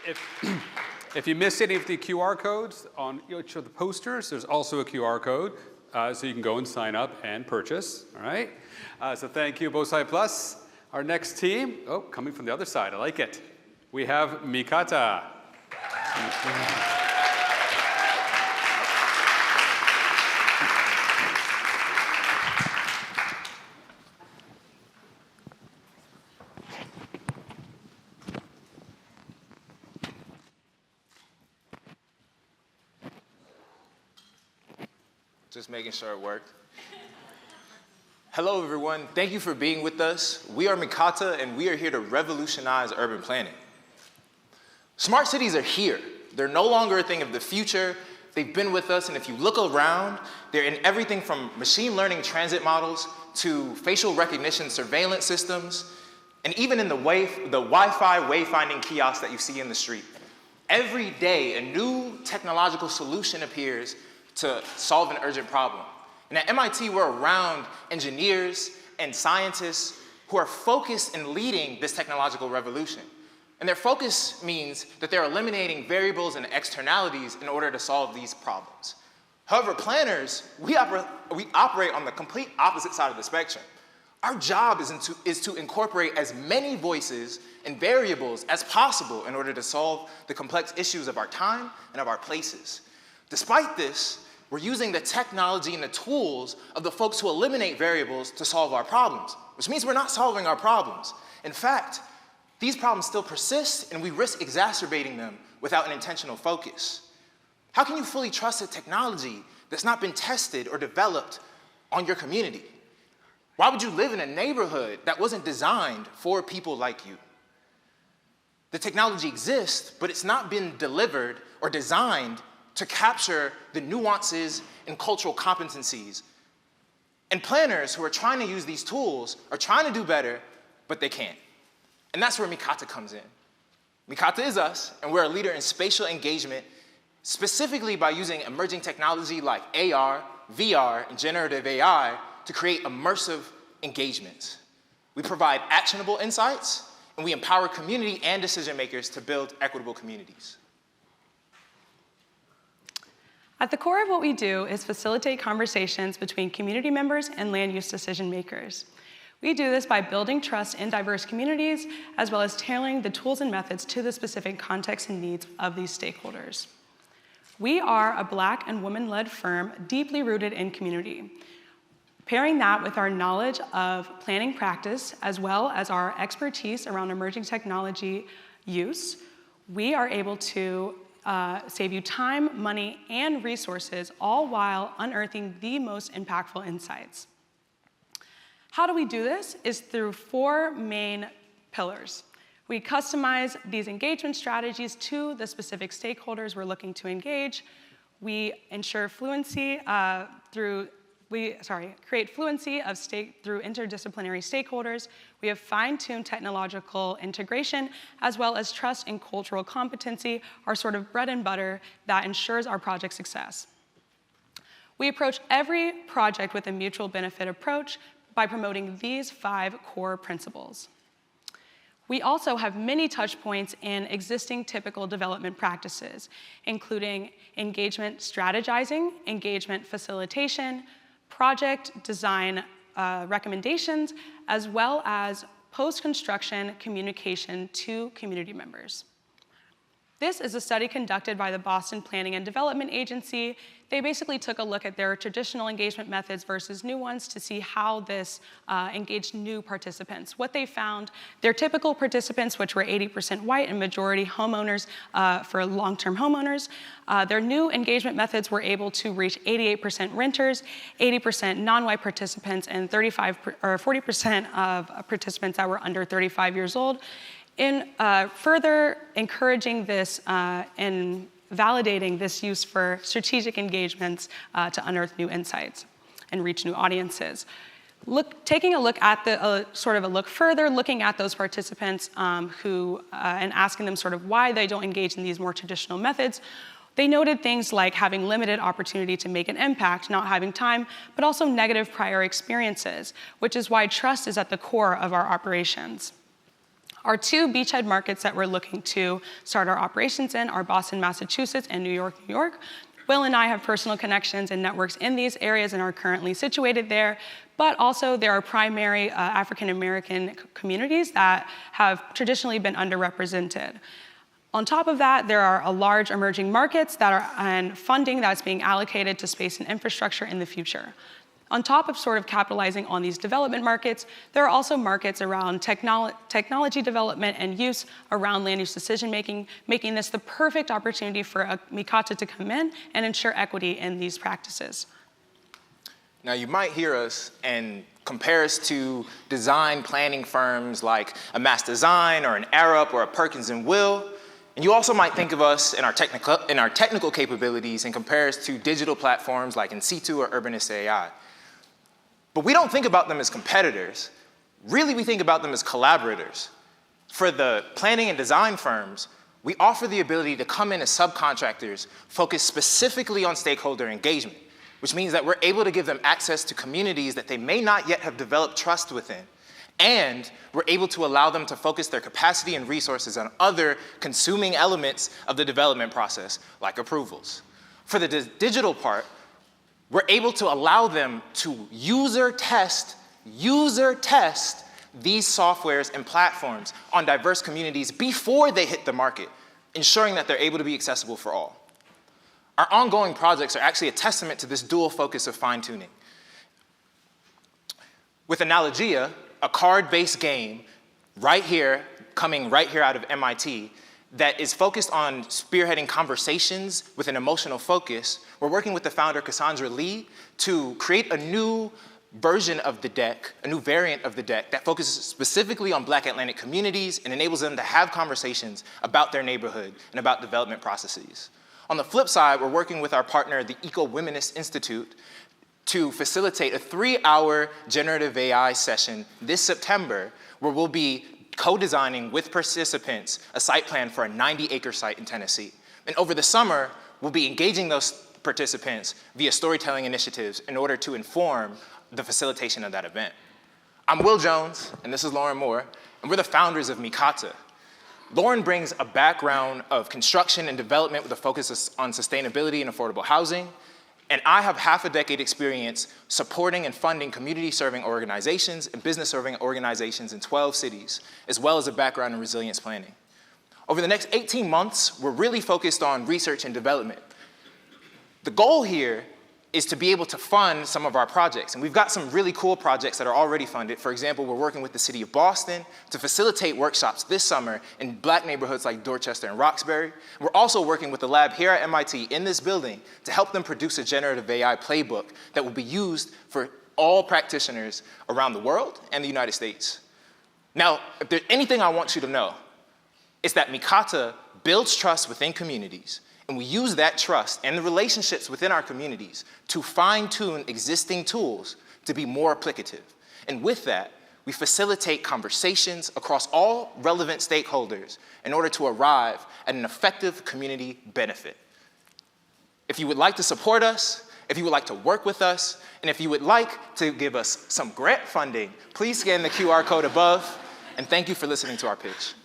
If you missed any of the QR codes on each of the posters, there's also a QR code, so you can go and sign up and purchase, all right? So thank you, Both Side Plus. Our next team, coming from the other side, I like it. We have Mí.katã. Just making sure it worked. Hello, everyone. Thank you for being with us. We are Mí.katã, and we are here to revolutionize urban planning. Smart cities are here. They're no longer a thing of the future. They've been with us, and if you look around, they're in everything from machine learning transit models to facial recognition surveillance systems, and even in the Wi-Fi wayfinding kiosks that you see in the street. Every day, a new technological solution appears to solve an urgent problem. And at MIT, we're around engineers and scientists who are focused in leading this technological revolution. And their focus means that they're eliminating variables and externalities in order to solve these problems. However, planners, we operate on the complete opposite side of the spectrum. Our job is to incorporate as many voices and variables as possible in order to solve the complex issues of our time and of our places. Despite this, we're using the technology and the tools of the folks who eliminate variables to solve our problems, which means we're not solving our problems. In fact, these problems still persist, and we risk exacerbating them without an intentional focus. How can you fully trust a technology that's not been tested or developed on your community? Why would you live in a neighborhood that wasn't designed for people like you? The technology exists, but it's not been delivered or designed to capture the nuances and cultural competencies. And planners who are trying to use these tools are trying to do better, but they can't. And that's where Mí.katã comes in. Mí.katã is us, and we're a leader in spatial engagement, specifically by using emerging technology like AR, VR, and generative AI to create immersive engagements. We provide actionable insights, and we empower community and decision makers to build equitable communities. At the core of what we do is facilitate conversations between community members and land use decision makers. We do this by building trust in diverse communities, as well as tailoring the tools and methods to the specific context and needs of these stakeholders. We are a Black and woman-led firm deeply rooted in community. Pairing that with our knowledge of planning practice, as well as our expertise around emerging technology use, we are able to save you time, money, and resources, all while unearthing the most impactful insights. How do we do this? Is through 4 main pillars. We customize these engagement strategies to the specific stakeholders we're looking to engage. We ensure fluency create fluency through interdisciplinary stakeholders. We have fine-tuned technological integration, as well as trust and cultural competency, our sort of bread and butter that ensures our project success. We approach every project with a mutual benefit approach by promoting these 5 core principles. We also have many touch points in existing typical development practices, including engagement strategizing, engagement facilitation, project design recommendations, as well as post-construction communication to community members. This is a study conducted by the Boston Planning and Development Agency. They basically took a look at their traditional engagement methods versus new ones to see how this engaged new participants. What they found, their typical participants, which were 80% white and majority homeowners for long-term homeowners, their new engagement methods were able to reach 88% renters, 80% non-white participants, and 40% of participants that were under 35 years old. In further encouraging this and validating this use for strategic engagements to unearth new insights and reach new audiences. Taking a look at looking at those participants and asking them sort of why they don't engage in these more traditional methods, they noted things like having limited opportunity to make an impact, not having time, but also negative prior experiences, which is why trust is at the core of our operations. Our two beachhead markets that we're looking to start our operations in are Boston, Massachusetts, and New York, New York. Will and I have personal connections and networks in these areas and are currently situated there, but also there are primary African American communities that have traditionally been underrepresented. On top of that, there are a large emerging markets that are and funding that's being allocated to space and infrastructure in the future. On top of sort of capitalizing on these development markets, there are also markets around technology development and use around land use decision making, making this the perfect opportunity for MITkatã to come in and ensure equity in these practices. Now you might hear us and compare us to design planning firms like a MITdesign or an Arup or a Perkins & Will. And you also might think of us in our technical capabilities and compare us to digital platforms like In-Situ or Urbanist AI. But we don't think about them as competitors. Really, we think about them as collaborators. For the planning and design firms, we offer the ability to come in as subcontractors focused specifically on stakeholder engagement, which means that we're able to give them access to communities that they may not yet have developed trust within. And we're able to allow them to focus their capacity and resources on other consuming elements of the development process, like approvals. For the digital part, we're able to allow them to user test these softwares and platforms on diverse communities before they hit the market, ensuring that they're able to be accessible for all. Our ongoing projects are actually a testament to this dual focus of fine-tuning. With Analogia, a card-based game coming right here out of MIT, that is focused on spearheading conversations with an emotional focus, we're working with the founder, Cassandra Lee, to create a new version of the deck, a new variant of the deck that focuses specifically on Black Atlantic communities and enables them to have conversations about their neighborhood and about development processes. On the flip side, we're working with our partner, the Eco-Womenist Institute, to facilitate a 3-hour generative AI session this September, where we'll be co-designing with participants a site plan for a 90-acre site in Tennessee. And over the summer, we'll be engaging those participants via storytelling initiatives in order to inform the facilitation of that event. I'm Will Jones, and this is Lauren Moore, and we're the founders of MITkatã. Lauren brings a background of construction and development with a focus on sustainability and affordable housing. And I have half a decade experience supporting and funding community-serving organizations and business-serving organizations in 12 cities, as well as a background in resilience planning. Over the next 18 months, we're really focused on research and development. The goal here is to be able to fund some of our projects. And we've got some really cool projects that are already funded. For example, we're working with the city of Boston to facilitate workshops this summer in Black neighborhoods like Dorchester and Roxbury. We're also working with the lab here at MIT in this building to help them produce a generative AI playbook that will be used for all practitioners around the world and the United States. Now, if there's anything I want you to know, it's that MITkatã builds trust within communities. And we use that trust and the relationships within our communities to fine-tune existing tools to be more applicative. And with that, we facilitate conversations across all relevant stakeholders in order to arrive at an effective community benefit. If you would like to support us, if you would like to work with us, and if you would like to give us some grant funding, please scan the QR code above. And thank you for listening to our pitch.